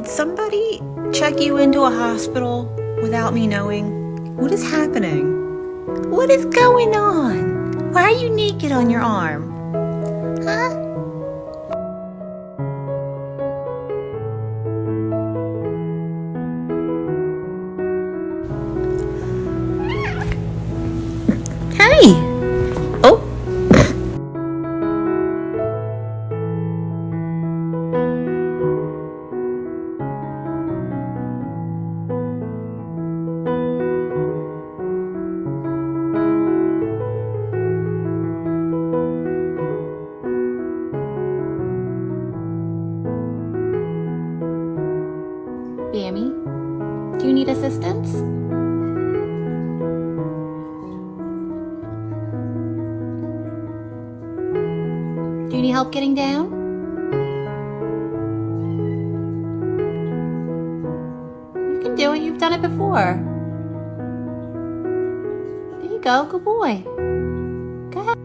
Did somebody check you into a hospital without me knowing? What is happening? What is going on? Why are you naked on your arm? Huh? Hey! Oh! Bammy, do you need assistance? Do you need help getting down? You can do it. You've done it before. There you go. Good boy. Go ahead.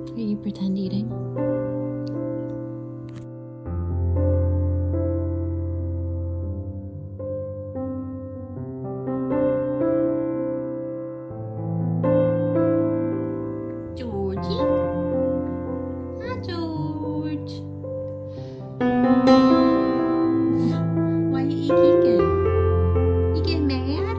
Are you pretend eating? Georgie? Hi, George. Why you eat Keegan? You get mad?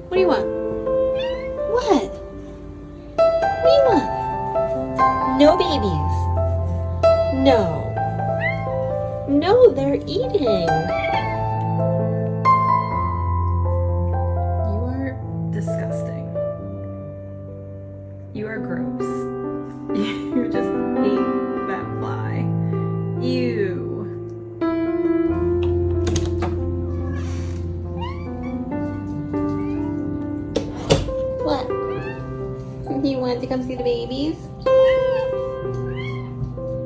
What do you want? What? What do you want? No babies. No. No, they're eating. You are disgusting. You are gross. You just ate that fly. Ew. What? You wanted to come see the babies?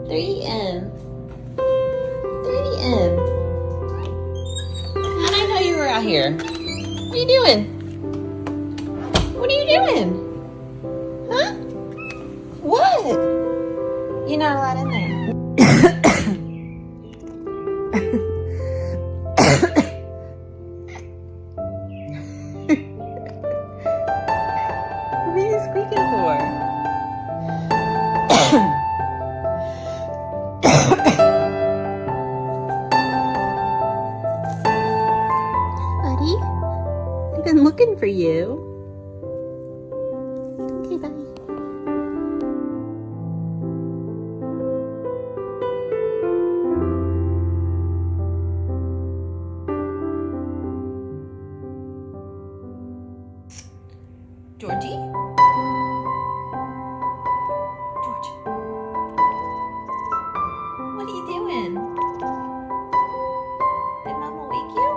They're eating. They're eating. How'd I know you were out here? What are you doing? What are you doing? Huh? What? You're not allowed in there. What are you squeaking for? Buddy, I've been looking for you. Okay, bye. Georgie? George. What are you doing? Did Mama wake you?